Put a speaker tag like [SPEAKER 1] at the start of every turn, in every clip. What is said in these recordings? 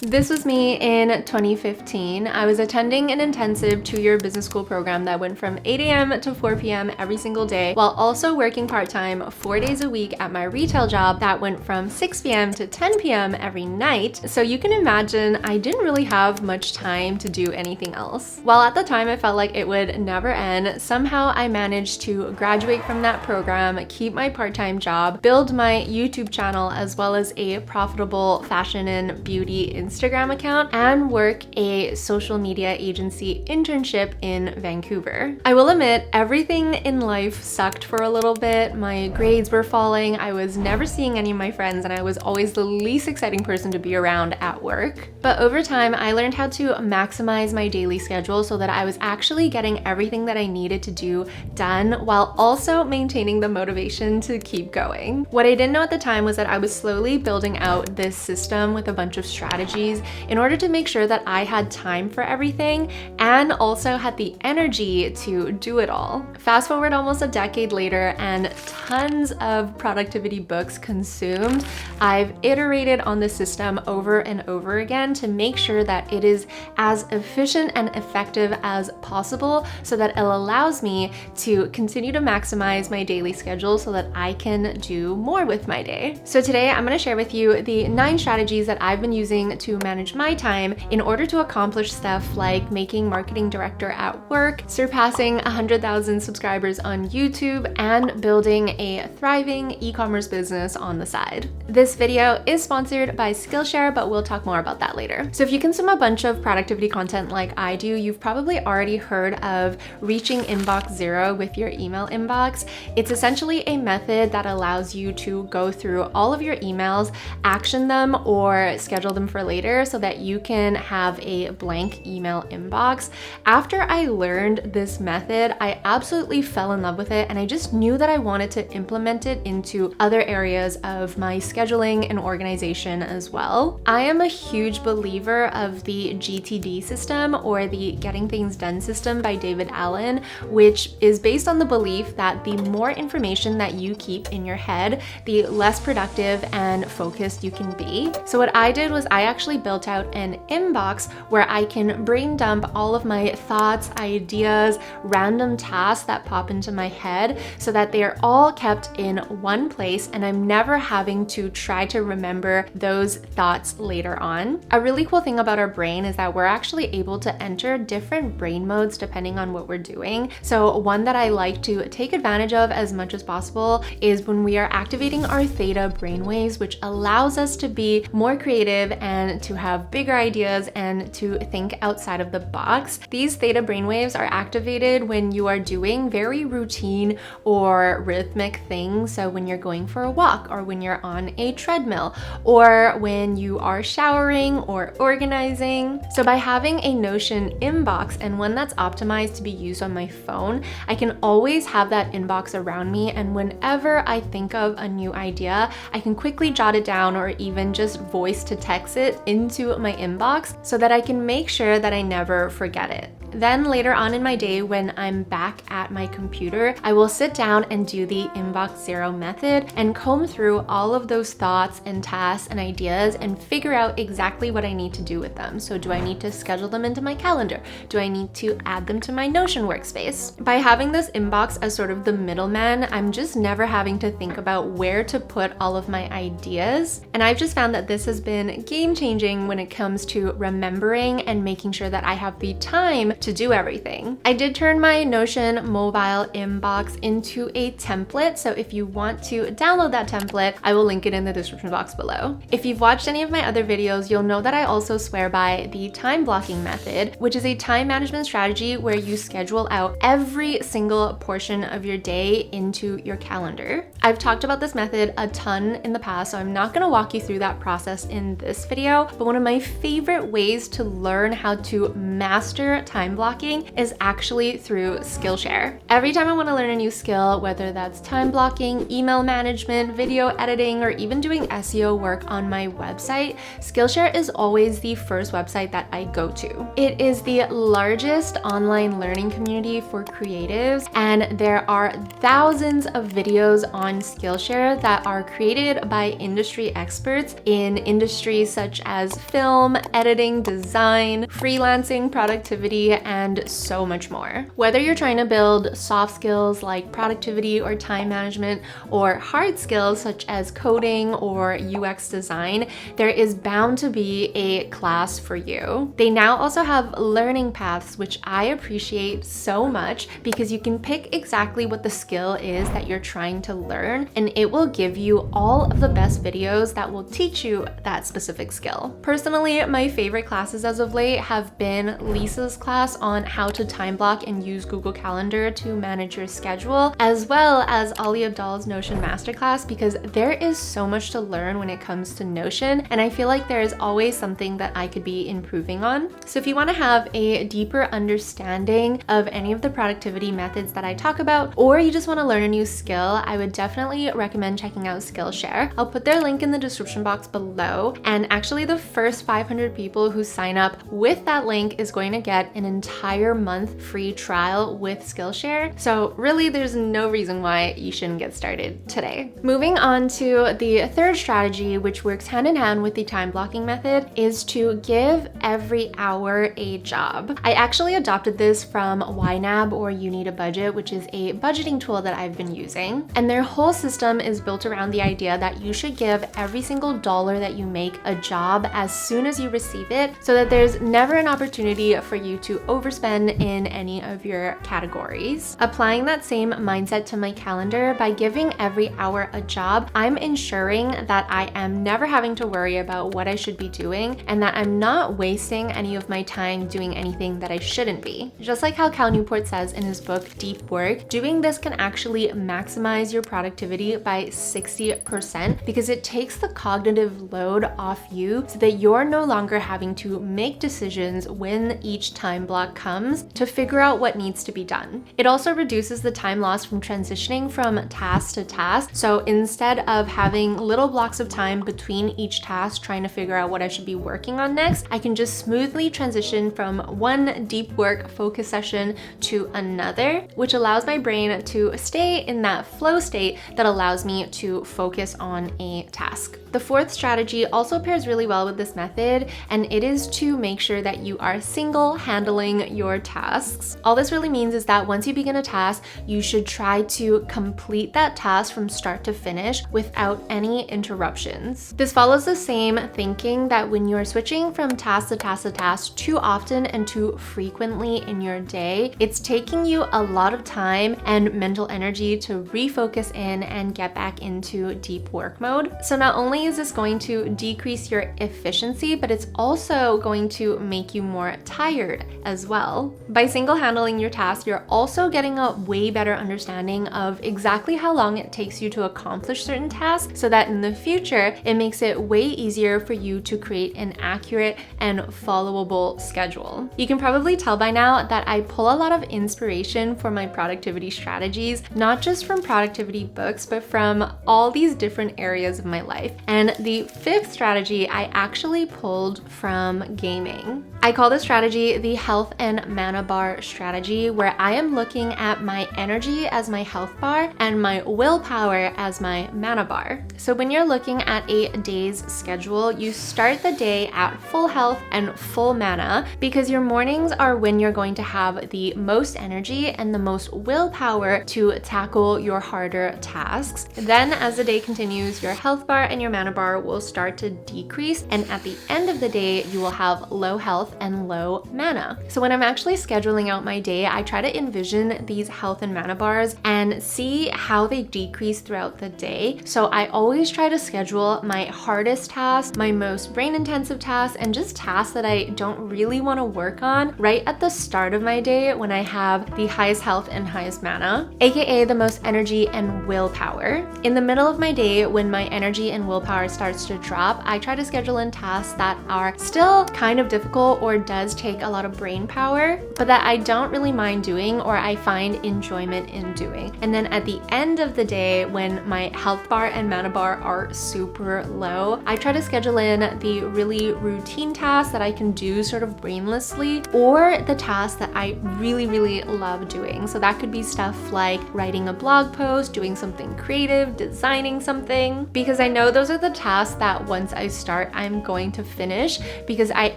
[SPEAKER 1] This was me in 2015. I was attending an intensive 2-year business school program that went from 8 a.m. to 4 p.m. every single day, while also working part-time 4 days a week at my retail job that went from 6 p.m. to 10 p.m. every night. So you can imagine I didn't really have much time to do anything else. While at the time it felt like it would never end, somehow I managed to graduate from that program, keep my part-time job, build my YouTube channel, as well as a profitable fashion and beauty Instagram account, and work a social media agency internship in Vancouver. I will admit, everything in life sucked for a little bit. My grades were falling, I was never seeing any of my friends, and I was always the least exciting person to be around at work. But over time, I learned how to maximize my daily schedule so that I was actually getting everything that I needed to do done while also maintaining the motivation to keep going. What I didn't know at the time was that I was slowly building out this system with a bunch of strategies in order to make sure that I had time for everything and also had the energy to do it all. Fast forward almost a decade later and tons of productivity books consumed, I've iterated on the system over and over again to make sure that it is as efficient and effective as possible so that it allows me to continue to maximize my daily schedule so that I can do more with my day. So today I'm going to share with you the 9 strategies that I've been using to manage my time in order to accomplish stuff like making marketing director at work, surpassing 100,000 subscribers on YouTube, and building a thriving e-commerce business on the side. This video is sponsored by Skillshare, but we'll talk more about that later. So if you consume a bunch of productivity content like I do, you've probably already heard of reaching inbox zero with your email inbox. It's essentially a method that allows you to go through all of your emails, action them, or schedule them for later so that you can have a blank email inbox. After I learned this method, I absolutely fell in love with it, and I just knew that I wanted to implement it into other areas of my scheduling and organization as well. I am a huge believer of the GTD system, or the Getting Things Done system by David Allen, which is based on the belief that the more information that you keep in your head, the less productive and focused you can be. So what I did was I actually built out an inbox where I can brain dump all of my thoughts, ideas, random tasks that pop into my head so that they are all kept in one place and I'm never having to try to remember those thoughts later on. A really cool thing about our brain is that we're actually able to enter different brain modes depending on what we're doing. So one that I like to take advantage of as much as possible is when we are activating our theta brainwaves, which allows us to be more creative and to have bigger ideas and to think outside of the box. These theta brainwaves are activated when you are doing very routine or rhythmic things. So when you're going for a walk, or when you're on a treadmill, or when you are showering or organizing. So by having a Notion inbox, and one that's optimized to be used on my phone, I can always have that inbox around me, and whenever I think of a new idea, I can quickly jot it down or even just voice to text it into my inbox so that I can make sure that I never forget it. Then later on in my day, when I'm back at my computer, I will sit down and do the inbox zero method and comb through all of those thoughts and tasks and ideas and figure out exactly what I need to do with them. So do I need to schedule them into my calendar? Do I need to add them to my Notion workspace? By having this inbox as sort of the middleman, I'm just never having to think about where to put all of my ideas. And I've just found that this has been game-changing when it comes to remembering and making sure that I have the time to do everything. I did turn my Notion mobile inbox into a template, so if you want to download that template, I will link it in the description box below. If you've watched any of my other videos, you'll know that I also swear by the time blocking method, which is a time management strategy where you schedule out every single portion of your day into your calendar. I've talked about this method a ton in the past, so I'm not going to walk you through that process in this video, but one of my favorite ways to learn how to master time time blocking is actually through Skillshare. Every time I want to learn a new skill, whether that's time blocking, email management, video editing, or even doing SEO work on my website, Skillshare is always the first website that I go to. It is the largest online learning community for creatives, and there are thousands of videos on Skillshare that are created by industry experts in industries such as film, editing, design, freelancing, productivity, and so much more. Whether you're trying to build soft skills like productivity or time management, or hard skills such as coding or UX design, there is bound to be a class for you. They now also have learning paths, which I appreciate so much because you can pick exactly what the skill is that you're trying to learn, and it will give you all of the best videos that will teach you that specific skill. Personally, my favorite classes as of late have been Lisa's class on how to time block and use Google Calendar to manage your schedule, as well as Ali Abdal's Notion Masterclass, because there is so much to learn when it comes to Notion, and I feel like there is always something that I could be improving on. So if you want to have a deeper understanding of any of the productivity methods that I talk about, or you just want to learn a new skill, I would definitely recommend checking out Skillshare. I'll put their link in the description box below, and actually the first 500 people who sign up with that link is going to get an entire month free trial with Skillshare. So really, there's no reason why you shouldn't get started today. Moving on to the third strategy, which works hand in hand with the time blocking method, is to give every hour a job. I actually adopted this from YNAB, or You Need a Budget, which is a budgeting tool that I've been using. And their whole system is built around the idea that you should give every single dollar that you make a job as soon as you receive it, so that there's never an opportunity for you to overspend in any of your categories. Applying that same mindset to my calendar by giving every hour a job, I'm ensuring that I am never having to worry about what I should be doing, and that I'm not wasting any of my time doing anything that I shouldn't be. Just like how Cal Newport says in his book Deep Work, doing this can actually maximize your productivity by 60% because it takes the cognitive load off you, so that you're no longer having to make decisions when each time block comes to figure out what needs to be done. It also reduces the time lost from transitioning from task to task. So instead of having little blocks of time between each task trying to figure out what I should be working on next, I can just smoothly transition from one deep work focus session to another, which allows my brain to stay in that flow state that allows me to focus on a task. The fourth strategy also pairs really well with this method, and it is to make sure that you are single handling your tasks. All this really means is that once you begin a task, you should try to complete that task from start to finish without any interruptions. This follows the same thinking that when you're switching from task to task to task too often and too frequently in your day, it's taking you a lot of time and mental energy to refocus in and get back into deep work mode. So not only is this going to decrease your efficiency, but it's also going to make you more tired as well. By single-handling your task, you're also getting a way better understanding of exactly how long it takes you to accomplish certain tasks, so that in the future, it makes it way easier for you to create an accurate and followable schedule. You can probably tell by now that I pull a lot of inspiration for my productivity strategies, not just from productivity books, but from all these different areas of my life. And the fifth strategy I actually pulled from gaming. I call this strategy the health and mana bar strategy, where I am looking at my energy as my health bar and my willpower as my mana bar. So when you're looking at a day's schedule, you start the day at full health and full mana, because your mornings are when you're going to have the most energy and the most willpower to tackle your harder tasks. Then as the day continues, your health bar and your mana bar will start to decrease, and at the end of the day, you will have low health and low mana. So when I'm actually scheduling out my day, I try to envision these health and mana bars and see how they decrease throughout the day. So I always try to schedule my hardest tasks, my most brain intensive tasks, and just tasks that I don't really want to work on right at the start of my day when I have the highest health and highest mana, aka the most energy and willpower. In the middle of my day, when my energy and willpower starts to drop, I try to schedule in tasks that are still kind of difficult or does take a lot of brain brain power, but that I don't really mind doing or I find enjoyment in doing. And then at the end of the day, when my health bar and mana bar are super low, I try to schedule in the really routine tasks that I can do sort of brainlessly, or the tasks that I really love doing. So that could be stuff like writing a blog post, doing something creative, designing something, because I know those are the tasks that once I start, I'm going to finish because I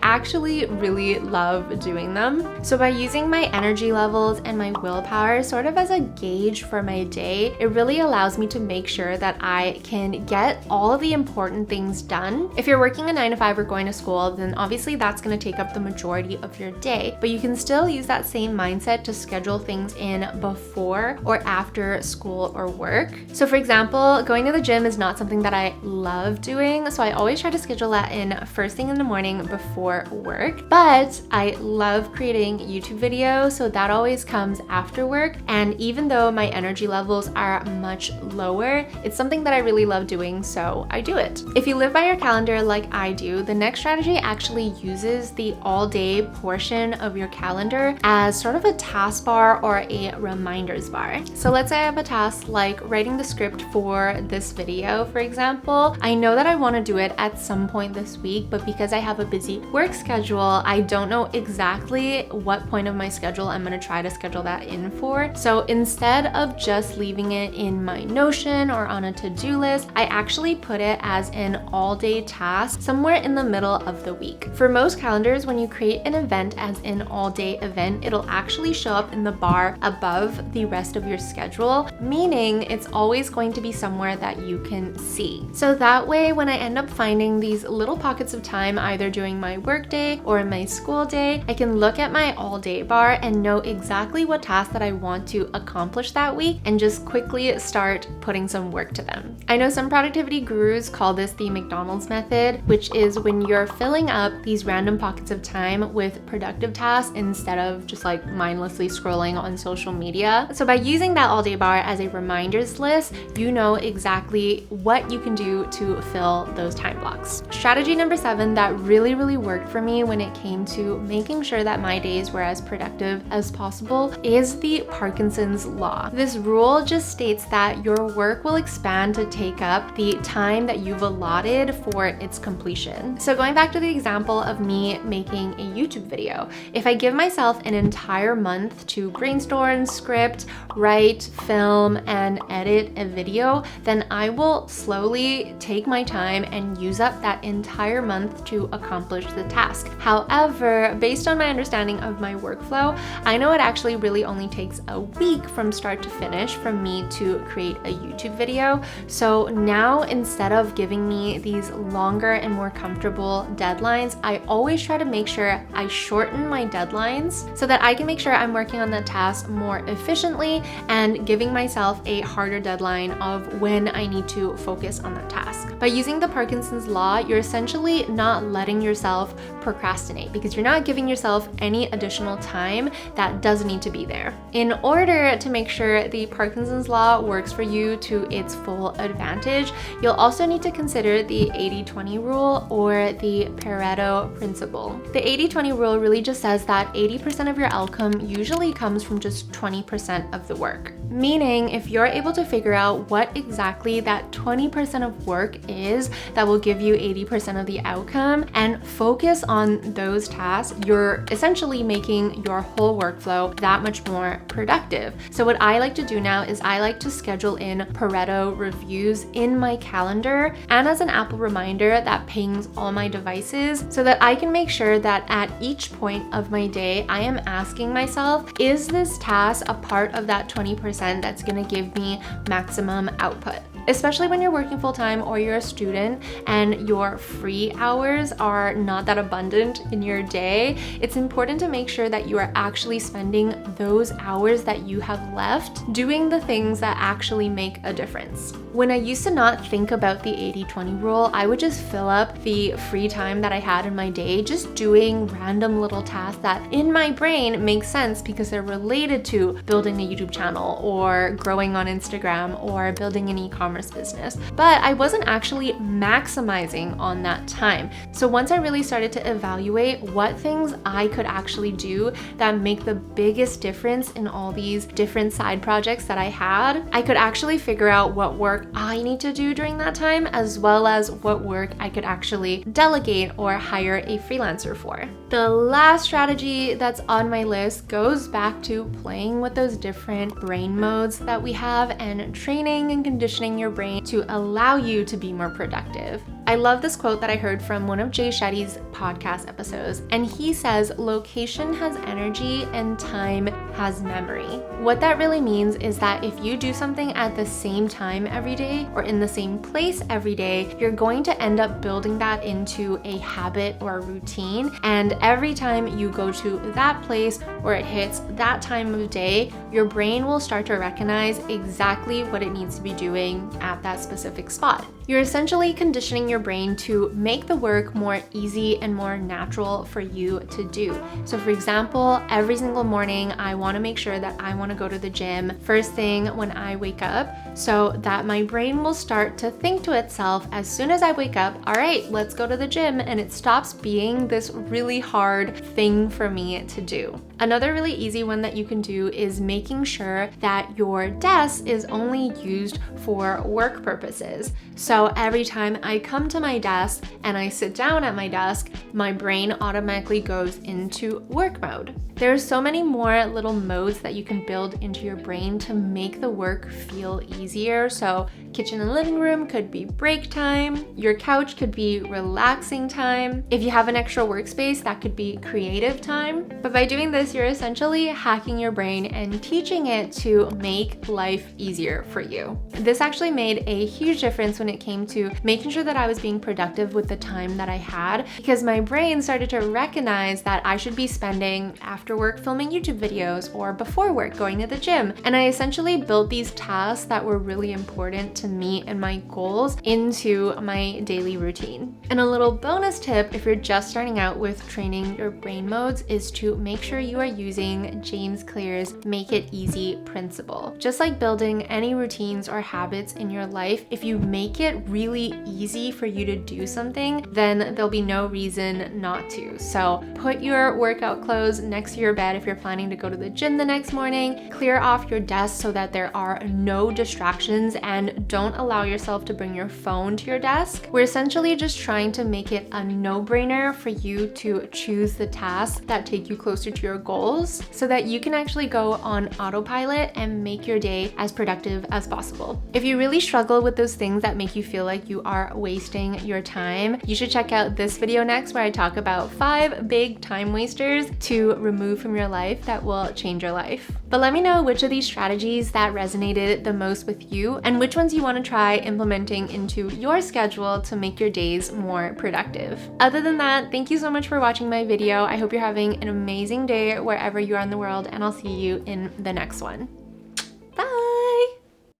[SPEAKER 1] actually really love doing them. So by using my energy levels and my willpower sort of as a gauge for my day, it really allows me to make sure that I can get all of the important things done. If you're working a 9 to 5 or going to school, then obviously that's going to take up the majority of your day, but you can still use that same mindset to schedule things in before or after school or work. So for example, going to the gym is not something that I love doing, so I always try to schedule that in first thing in the morning before work, but I love creating YouTube videos, so that always comes after work. And even though my energy levels are much lower, it's something that I really love doing, so I do it. If you live by your calendar like I do, the next strategy actually uses the all-day portion of your calendar as sort of a taskbar or a reminders bar. So let's say I have a task like writing the script for this video, for example. I know that I want to do it at some point this week, but because I have a busy work schedule, I don't know exactly what point of my schedule I'm going to try to schedule that in for. So instead of just leaving it in my Notion or on a to-do list, I actually put it as an all-day task somewhere in the middle of the week. For most calendars, when you create an event as an all-day event, it'll actually show up in the bar above the rest of your schedule, meaning it's always going to be somewhere that you can see. So that way, when I end up finding these little pockets of time, either during my work day or in my school day, I can look at my all-day bar and know exactly what tasks that I want to accomplish that week and just quickly start putting some work to them. I know some productivity gurus call this the McDonald's method, which is when you're filling up these random pockets of time with productive tasks instead of just like mindlessly scrolling on social media. So by using that all-day bar as a reminders list, you know exactly what you can do to fill those time blocks. Strategy number 7 that really worked for me when it came to making sure that my days were as productive as possible is the Parkinson's law. This rule just states that your work will expand to take up the time that you've allotted for its completion. So going back to the example of me making a YouTube video, if I give myself an entire month to brainstorm, script, write, film, and edit a video, then I will slowly take my time and use up that entire month to accomplish the task. However, based on my understanding of my workflow, I know it actually really only takes a week from start to finish for me to create a YouTube video. So now, instead of giving me these longer and more comfortable deadlines, I always try to make sure I shorten my deadlines so that I can make sure I'm working on the task more efficiently and giving myself a harder deadline of when I need to focus on that task. By using the Parkinson's law, you're essentially not letting yourself procrastinate because you're not giving yourself any additional time that doesn't need to be there. In order to make sure the Parkinson's law works for you to its full advantage, you'll also need to consider the 80-20 rule or the Pareto principle. The 80-20 rule really just says that 80% of your outcome usually comes from just 20% of the work. Meaning, if you're able to figure out what exactly that 20% of work is that will give you 80% of the outcome and focus on those tasks, you're essentially making your whole workflow that much more productive. So what I like to do now is I like to schedule in Pareto reviews in my calendar and as an Apple reminder that pings all my devices so that I can make sure that at each point of my day, I am asking myself, is this task a part of that 20% that's gonna give me maximum output? Especially when you're working full-time or you're a student and your free hours are not that abundant in your day, it's important to make sure that you are actually spending those hours that you have left doing the things that actually make a difference. When I used to not think about the 80-20 rule, I would just fill up the free time that I had in my day just doing random little tasks that in my brain make sense because they're related to building a YouTube channel or growing on Instagram or building an e-commerce e-commerce business, but I wasn't actually maximizing on that time. So once I really started to evaluate what things I could actually do that make the biggest difference in all these different side projects that I had, I could actually figure out what work I need to do during that time, as well as what work I could actually delegate or hire a freelancer for. The last strategy that's on my list goes back to playing with those different brain modes that we have and training and conditioning your brain to allow you to be more productive. I love this quote that I heard from one of Jay Shetty's podcast episodes, and he says, "Location has energy and time has memory." What that really means is that if you do something at the same time every day or in the same place every day, you're going to end up building that into a habit or a routine. And every time you go to that place or it hits that time of day, your brain will start to recognize exactly what it needs to be doing at that specific spot. You're essentially conditioning your brain to make the work more easy and more natural for you to do. So for example, every single morning, I want to make sure that I want to go to the gym first thing when I wake up, so that my brain will start to think to itself as soon as I wake up, all right, let's go to the gym, and it stops being this really hard thing for me to do. Another really easy one that you can do is making sure that your desk is only used for work purposes. So every time I come to my desk and I sit down at my desk, my brain automatically goes into work mode. There's so many more little modes that you can build into your brain to make the work feel easier. So kitchen and living room could be break time. Your couch could be relaxing time. If you have an extra workspace, that could be creative time. But by doing this, you're essentially hacking your brain and teaching it to make life easier for you. This actually made a huge difference when it came to making sure that I was being productive with the time that I had, because my brain started to recognize that I should be spending after work filming YouTube videos or before work going to the gym. And I essentially built these tasks that were really important to meet and my goals into my daily routine. And a little bonus tip, if you're just starting out with training your brain modes, is to make sure you are using James Clear's Make It Easy principle. Just like building any routines or habits in your life, if you make it really easy for you to do something, then there'll be no reason not to. So put your workout clothes next to your bed if you're planning to go to the gym the next morning. Clear off your desk so that there are no distractions, and don't allow yourself to bring your phone to your desk. We're essentially just trying to make it a no-brainer for you to choose the tasks that take you closer to your goals so that you can actually go on autopilot and make your day as productive as possible. If you really struggle with those things that make you feel like you are wasting your time, you should check out this video next, where I talk about 5 big time wasters to remove from your life that will change your life. But let me know which of these strategies that resonated the most with you and which ones you want to try implementing into your schedule to make your days more productive. Other than that, thank you so much for watching my video. I hope you're having an amazing day wherever you are in the world, and I'll see you in the next one.